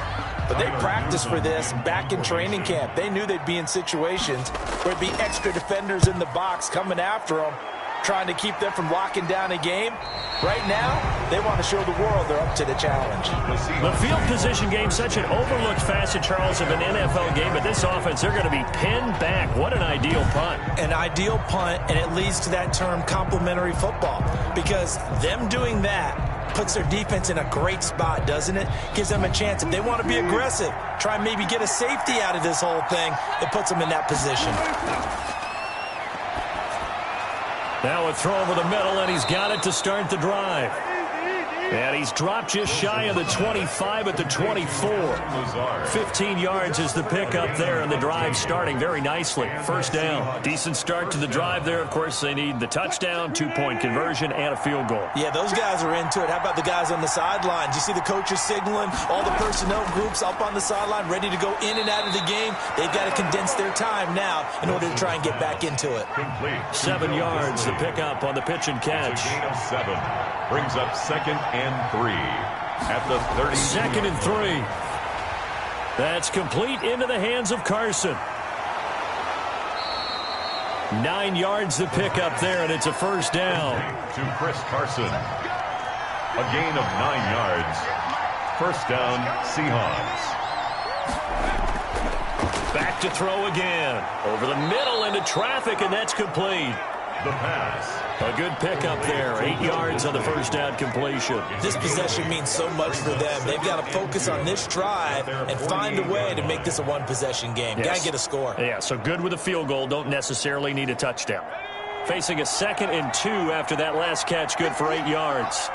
but they practiced for this back in training camp. They knew they'd be in situations where there'd be extra defenders in the box coming after them, trying to keep them from locking down a game. Right now, they want to show the world they're up to the challenge. The field position game, such an overlooked facet, Charles, of an NFL game, but this offense, they're going to be pinned back. What an ideal punt. An ideal punt, and it leads to that term complementary football, because them doing that puts their defense in a great spot, doesn't it? Gives them a chance. If they want to be aggressive, try and maybe get a safety out of this whole thing, it puts them in that position. Now a throw over the middle, and he's got it to start the drive. And he's dropped just shy of the 25 at the 24. 15 yards is the pickup there, and the drive starting very nicely. First down. Decent start to the drive there. Of course, they need the touchdown, 2-point conversion, and a field goal. Yeah, those guys are into it. How about the guys on the sidelines? You see the coaches signaling, all the personnel groups up on the sideline ready to go in and out of the game. They've got to condense their time now in order to try and get back into it. 7 yards, the pickup on the pitch and catch. Gain of 7 brings up 2nd and 3 at the 30. 2nd and 3. That's complete into the hands of Carson. 9 yards the pickup there, and it's a first down. To Chris Carson. A gain of 9 yards. First down, Seahawks. Back to throw again. Over the middle into traffic, and that's complete. The pass. A good pickup there. 8 yards on the first down completion. This possession means so much for them. They've got to focus on this drive and find a way to make this a one-possession game. Yes. Got to get a score. Yeah, so good with a field goal. Don't necessarily need a touchdown. Facing a 2nd and 2 after that last catch. Good for 8 yards.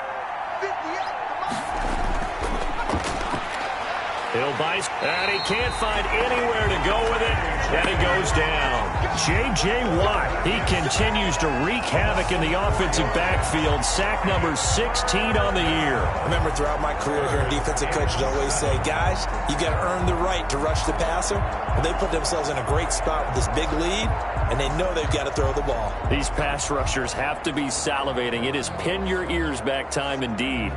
He'll bite, and he can't find anywhere to go with it, and it goes down. J.J. Watt, he continues to wreak havoc in the offensive backfield. Sack number 16 on the year. I remember throughout my career here in defensive coaches always say, guys, you got to earn the right to rush the passer. But they put themselves in a great spot with this big lead, and they know they've got to throw the ball. These pass rushers have to be salivating. It is pin your ears back time indeed.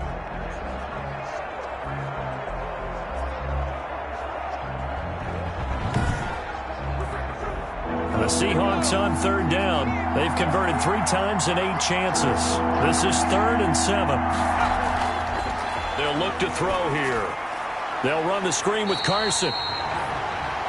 The Seahawks on 3rd down. They've converted 3 times in 8 chances. This is 3rd and 7. They'll look to throw here. They'll run the screen with Carson.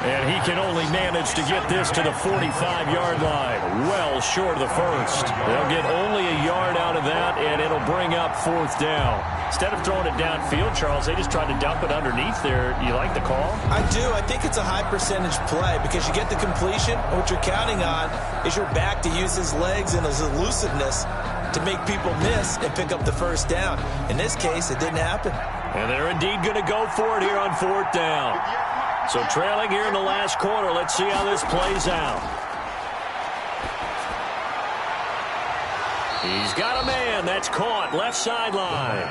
And he can only manage to get this to the 45-yard line. Well short of the first. They'll get only a yard out of that, and it'll bring up 4th down. Instead of throwing it downfield, Charles, they just tried to dump it underneath there. You like the call? I do. I think it's a high percentage play because you get the completion. What you're counting on is your back to use his legs and his elusiveness to make people miss and pick up the first down. In this case, it didn't happen. And they're indeed going to go for it here on 4th down. So trailing here in the last quarter. Let's see how this plays out. He's got a man. That's caught. Left sideline.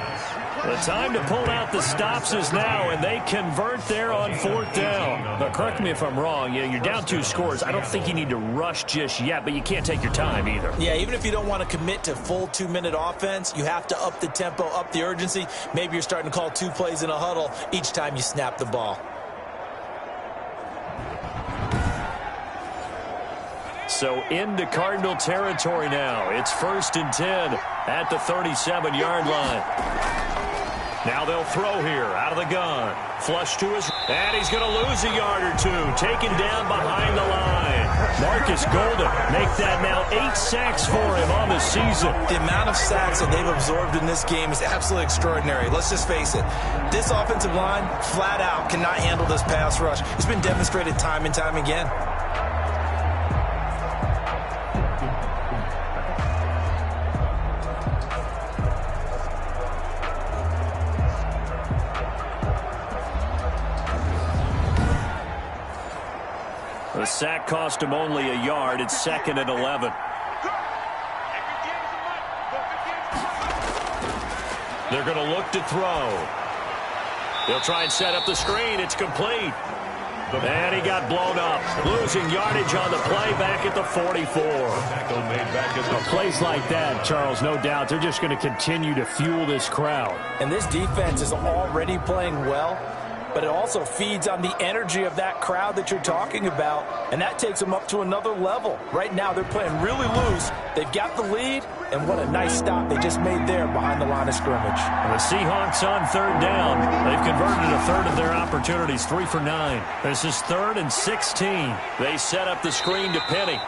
The time to pull out the stops is now, and they convert there on 4th down. Now, correct me if I'm wrong. You're down 2 scores. I don't think you need to rush just yet, but you can't take your time either. Yeah, even if you don't want to commit to full 2-minute offense, you have to up the tempo, up the urgency. Maybe you're starting to call 2 plays in a huddle each time you snap the ball. So into Cardinal territory now. It's 1st and 10 at the 37-yard line. Now they'll throw here out of the gun. Flush to his... And he's going to lose a yard or 2. Taken down behind the line. Marcus Golden make that now 8 sacks for him on the season. The amount of sacks that they've absorbed in this game is absolutely extraordinary. Let's just face it. This offensive line, flat out, cannot handle this pass rush. It's been demonstrated time and time again. The sack cost him only a yard. It's 2nd and 11. They're going to look to throw. They'll try and set up the screen. It's complete. And he got blown up. Losing yardage on the play back at the 44. Plays like that, Charles, no doubt, they're just going to continue to fuel this crowd. And this defense is already playing well, but it also feeds on the energy of that crowd that you're talking about, and that takes them up to another level. Right now, they're playing really loose. They've got the lead, and what a nice stop they just made there behind the line of scrimmage. And the Seahawks on 3rd down. They've converted a third of their opportunities, 3 for 9. This is 3rd and 16. They set up the screen to Penny.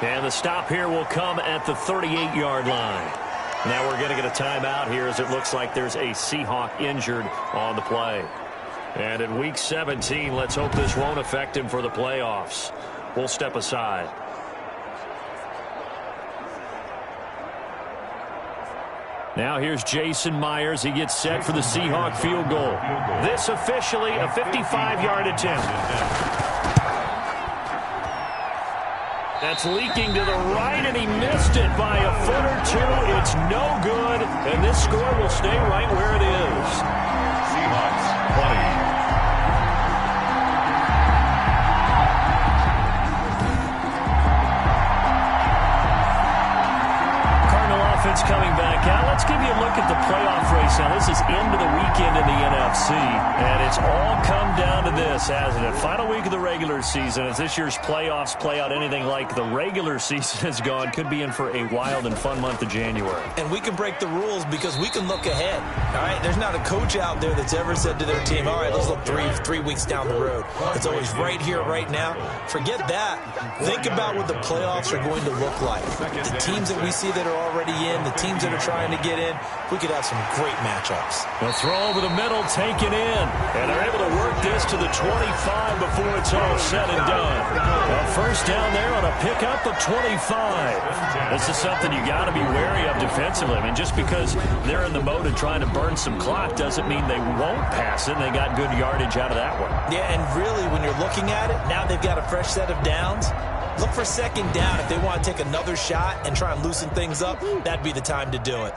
And the stop here will come at the 38-yard line. Now we're going to get a timeout here as it looks like there's a Seahawk injured on the play. And in Week 17, let's hope this won't affect him for the playoffs. We'll step aside. Now here's Jason Myers. He gets set for the Seahawk field goal. This officially a 55-yard attempt. That's leaking to the right, and he missed it by a foot or two. It's no good, and this score will stay right where it is. Seahawks 20. Coming back out. Let's give you a look at the playoff race now. This is into the weekend in the NFC, and it's all come down to this, hasn't it? Final week of the regular season. As this year's playoffs play out anything like the regular season has gone, could be in for a wild and fun month of January. And we can break the rules because we can look ahead. All right, there's not a coach out there that's ever said to their team, all right, let's look three weeks down the road. It's always right here, right now. Forget that. Think about what the playoffs are going to look like. The teams that we see that are already in, the teams that are trying to get in, we could have some great matchups. They'll throw over the middle, take it in, and they're able to work this to the 25 before it's all said and done. A first down there on a pickup of 25. This is something you got to be wary of defensively. I mean, just because they're in the mode of trying to burn some clock doesn't mean they won't pass it, and they got good yardage out of that one. Yeah, and really, when you're looking at it, now they've got a fresh set of downs. Look for second down. If they want to take another shot and try and loosen things up, that'd be the time to do it.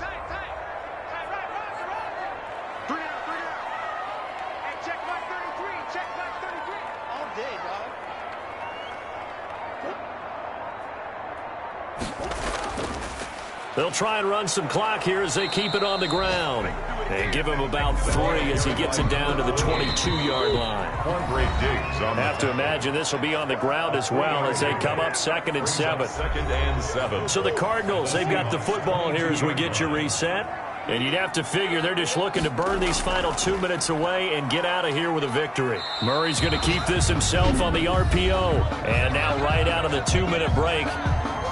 Check mark 33. Check mark 33. All day, dog. They'll try and run some clock here as they keep it on the ground. And give him about 3 as he gets it down to the 22-yard line. Great digs on have to imagine this will be on the ground as well as they come up 2nd and 7. 2nd and 7. So the Cardinals, they've got the football here as we get you reset. And you'd have to figure they're just looking to burn these final 2 minutes away and get out of here with a victory. Murray's going to keep this himself on the RPO. And now right out of the 2-minute break,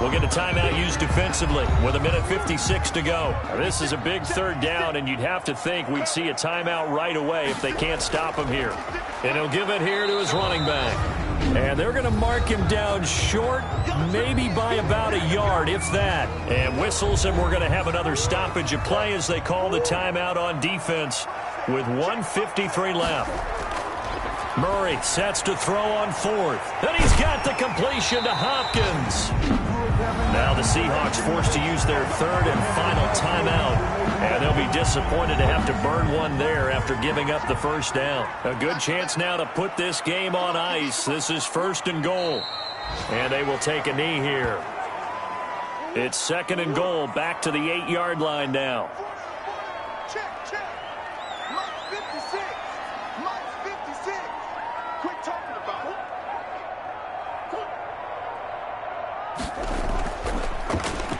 we'll get a timeout used defensively with 1:56 to go. Now, this is a big third down, and you'd have to think we'd see a timeout right away if they can't stop him here. And he'll give it here to his running back. And they're going to mark him down short, maybe by about a yard, if that. And whistles, and we're going to have another stoppage of play as they call the timeout on defense with 1:53 left. Murray sets to throw on 4th. And he's got the completion to Hopkins. Now the Seahawks forced to use their 3rd and final timeout. And they'll be disappointed to have to burn one there after giving up the first down. A good chance now to put this game on ice. This is 1st and goal. And they will take a knee here. It's 2nd and goal, back to the 8-yard line now. Check. Mike 56. Mike 56. Quit talking about it.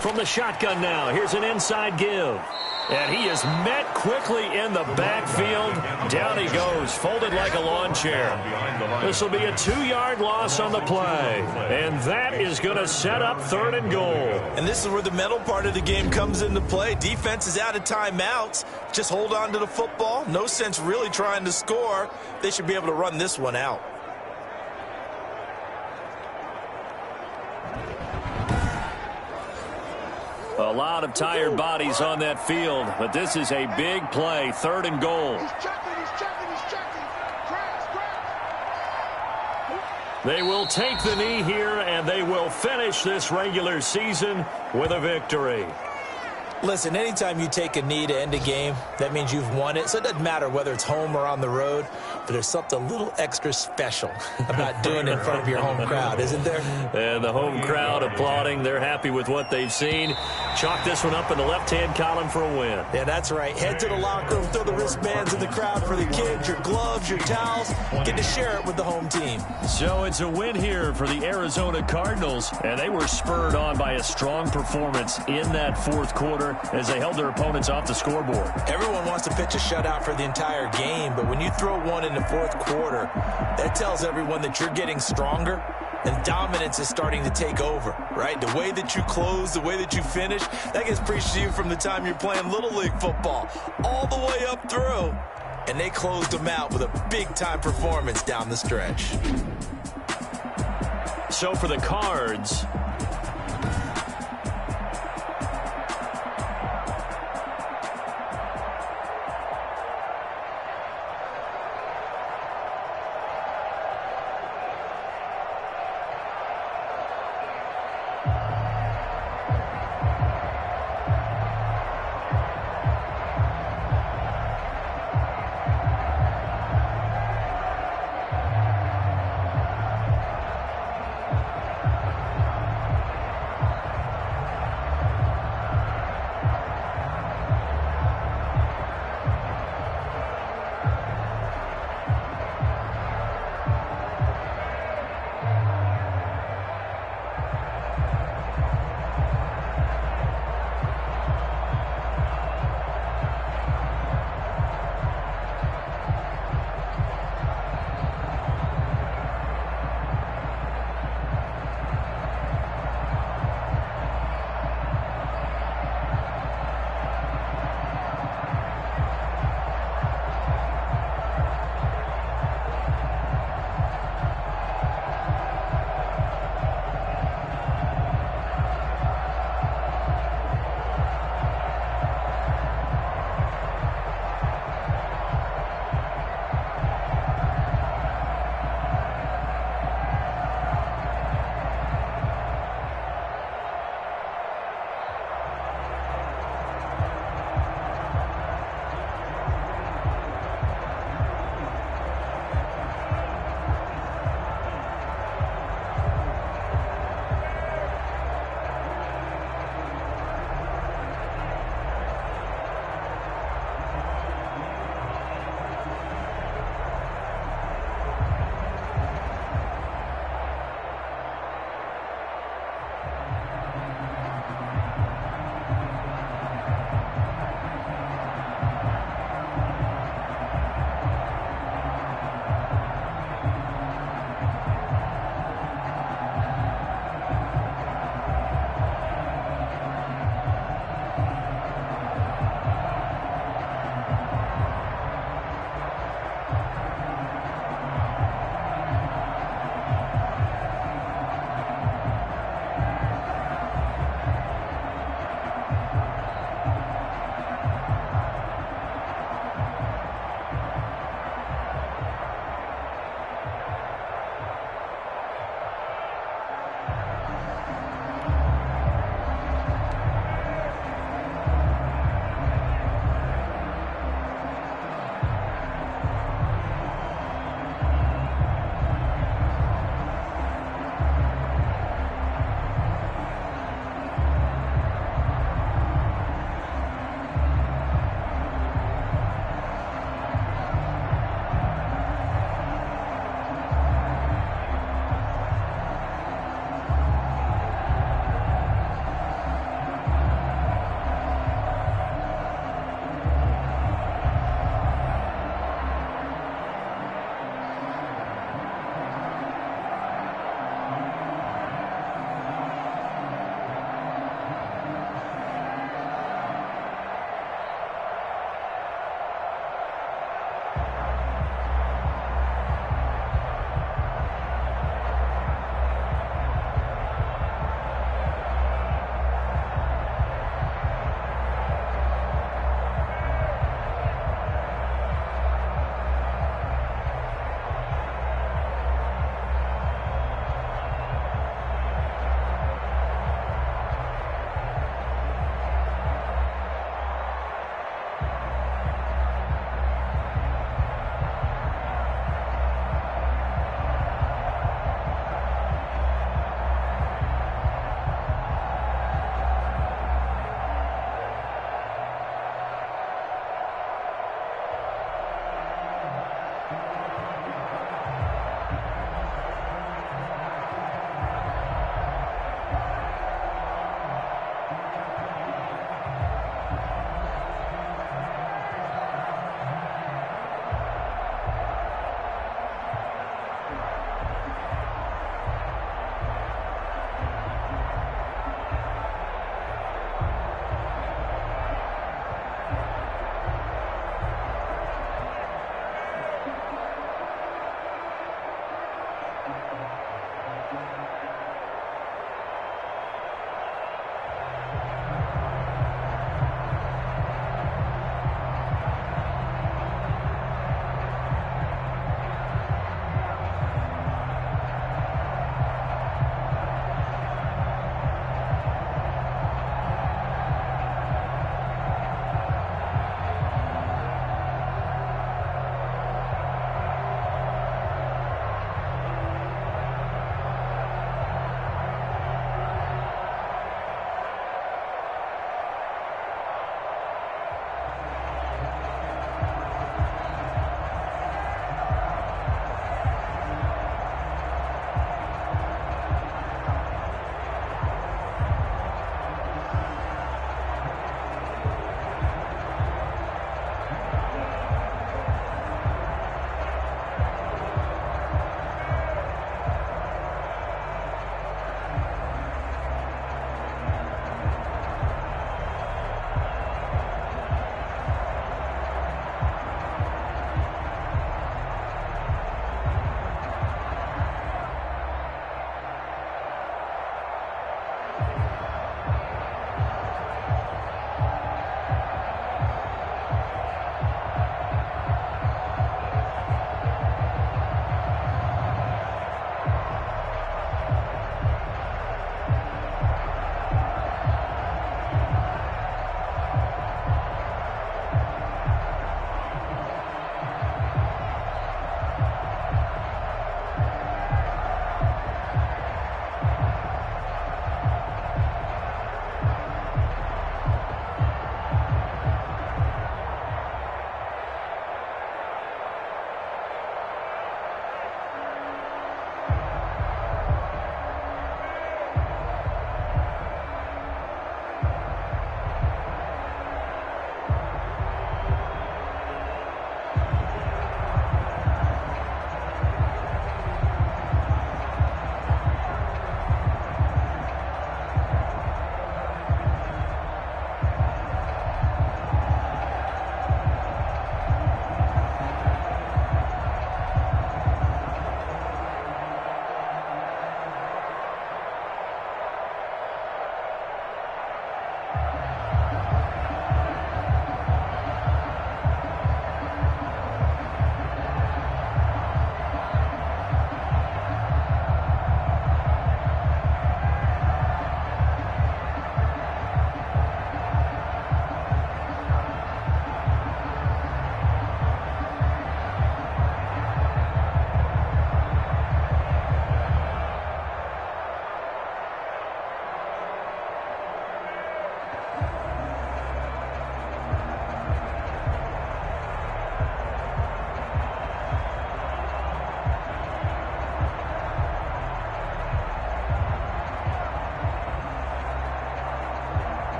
From the shotgun now, here's an inside give. And he is met quickly in the backfield. Down he goes, folded like a lawn chair. This will be a 2-yard loss on the play. And that is going to set up 3rd and goal. And this is where the mental part of the game comes into play. Defense is out of timeouts. Just hold on to the football. No sense really trying to score. They should be able to run this one out. A lot of tired bodies on that field, but this is a big play, 3rd and goal. He's checking. Crash. They will take the knee here, and they will finish this regular season with a victory. Listen, anytime you take a knee to end a game, that means you've won it. So it doesn't matter whether it's home or on the road, but there's something a little extra special about doing it in front of your home crowd, isn't there? And the home crowd applauding. They're happy with what they've seen. Chalk this one up in the left-hand column for a win. Yeah, that's right. Head to the locker room, throw the wristbands in the crowd for the kids, your gloves, your towels. Get to share it with the home team. So it's a win here for the Arizona Cardinals, and they were spurred on by a strong performance in that 4th quarter as they held their opponents off the scoreboard. Everyone wants to pitch a shutout for the entire game, but when you throw one in the 4th quarter, that tells everyone that you're getting stronger and dominance is starting to take over, right? The way that you close, the way that you finish, that gets preached to you from the time you're playing Little League football all the way up through. And they closed them out with a big-time performance down the stretch. So for the Cards,